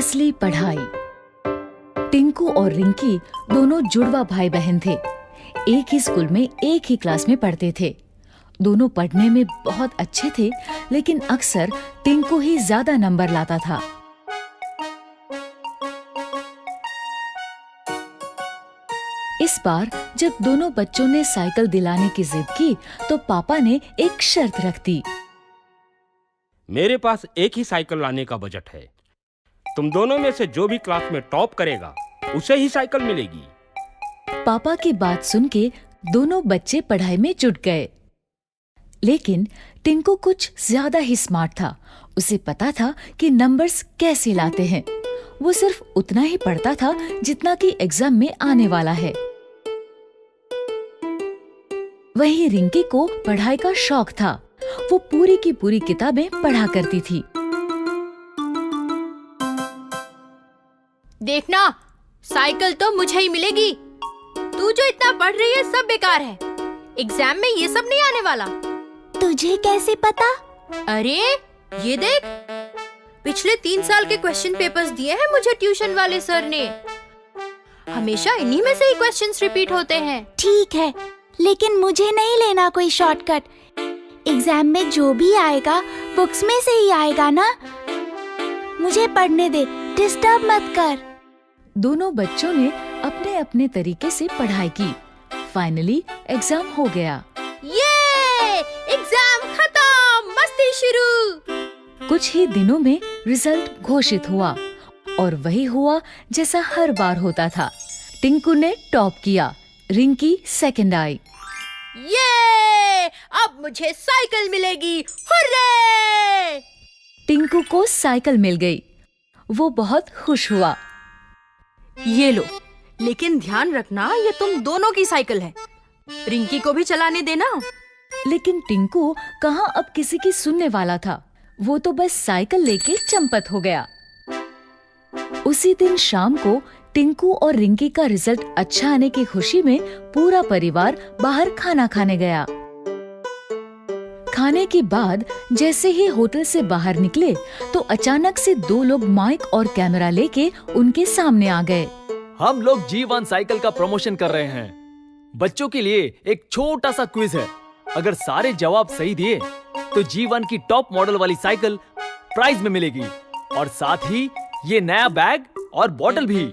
असली पढ़ाई। टिंकू और रिंकी दोनों जुड़वा भाई बहन थे। एक ही स्कूल में एक ही क्लास में पढ़ते थे। दोनों पढ़ने में बहुत अच्छे थे, लेकिन अक्सर टिंकू ही ज्यादा नंबर लाता था। इस बार जब दोनों बच्चों ने साइकिल दिलाने की जिद की, तो पापा ने एक शर्त रख दी। मेरे पास एक ही साइकिल लाने का बजट है। तुम दोनों में से जो भी क्लास में टॉप करेगा उसे ही साइकिल मिलेगी। पापा की बात सुन के दोनों बच्चे पढ़ाई में जुट गए। लेकिन टिंकू कुछ ज्यादा ही स्मार्ट था। उसे पता था कि नंबर्स कैसे लाते हैं। वो सिर्फ उतना ही पढ़ता था जितना कि एग्जाम में आने वाला है। वहीं रिंकी को पढ़ाई का शौक था। वो पूरी की पूरी किताबें पढ़ा करती थी। देखना, साइकिल तो मुझे ही मिलेगी। तू जो इतना पढ़ रही है सब बेकार है। एग्जाम में ये सब नहीं आने वाला। तुझे कैसे पता? अरे ये देख, पिछले 3 साल के क्वेश्चन पेपर्स दिए हैं मुझे ट्यूशन वाले सर ने। हमेशा इन्हीं में से ही क्वेश्चंस रिपीट होते हैं। ठीक है, लेकिन मुझे नहीं लेना कोई शॉर्टकट। एग्जाम में जो भी आएगा बुक्स में से ही आएगा ना। मुझे पढ़ने दे, डिस्टर्ब मत कर। दोनों बच्चों ने अपने अपने तरीके से पढ़ाई की। फाइनली एग्जाम हो गया। ये एग्जाम खत्म, मस्ती शुरू। कुछ ही दिनों में रिजल्ट घोषित हुआ और वही हुआ जैसा हर बार होता था। टिंकू ने टॉप किया, रिंकी सेकंड आई। ये अब मुझे साइकिल मिलेगी, हुर्रे! टिंकू को साइकिल मिल गई। वो बहुत खुश हुआ। ये लो, लेकिन ध्यान रखना ये तुम दोनों की साइकिल है। रिंकी को भी चलाने देना। लेकिन टिंकू कहाँ अब किसी की सुनने वाला था। वो तो बस साइकिल लेके चंपत हो गया। उसी दिन शाम को टिंकू और रिंकी का रिजल्ट अच्छा आने की खुशी में पूरा परिवार बाहर खाना खाने गया। खाने के बाद जैसे ही होटल से बाहर निकले तो अचानक से 2 लोग माइक और कैमरा लेके उनके सामने आ गए। हम लोग G1 साइकिल का प्रमोशन कर रहे हैं। बच्चों के लिए एक छोटा सा क्विज है। अगर सारे जवाब सही दिए तो G1 की टॉप मॉडल वाली साइकिल प्राइज में मिलेगी और साथ ही ये नया बैग और बॉटल भी।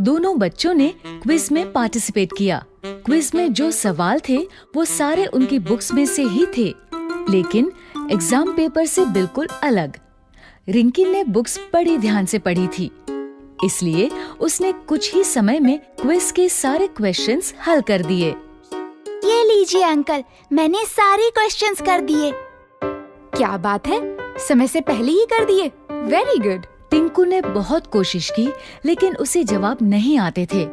दोनों बच्चों ने क्विज में पार्टिसिपेट किया। क्विज में जो सवाल थे वो सारे उनकी बुक्स में से ही थे, लेकिन एग्जाम पेपर से बिल्कुल अलग। रिंकी ने बुक्स बड़ी ध्यान से पढ़ी थी, इसलिए उसने कुछ ही समय में क्विज के सारे क्वेश्चंस हल कर दिए। ये लीजिए अंकल, मैंने सारे क्वेश्चंस कर दिए। क्या बात है, समय से पहले ही कर दिए। Very good. टिंकू ने बहुत कोशिश की, लेकिन उसे जवाब नहीं आते थे।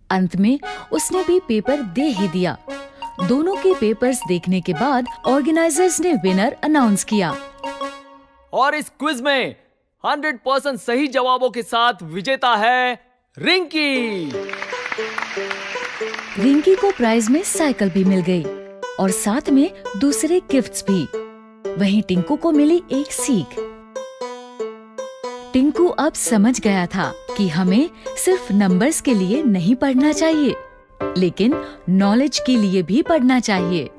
अंत में उसने भी पेपर दे ही दिया। दोनों के पेपर्स देखने के बाद ऑर्गेनाइजर्स ने विनर अनाउंस किया। और इस क्विज में 100% सही जवाबों के साथ विजेता है रिंकी। रिंकी को प्राइज में साइकिल भी मिल गई और साथ में दूसरे गिफ्ट्स भी। वहीं टिंकू को मिली एक सीख। टिंकू अब समझ गया था कि हमें सिर्फ नंबर्स के लिए नहीं पढ़ना चाहिए, लेकिन नॉलेज के लिए भी पढ़ना चाहिए।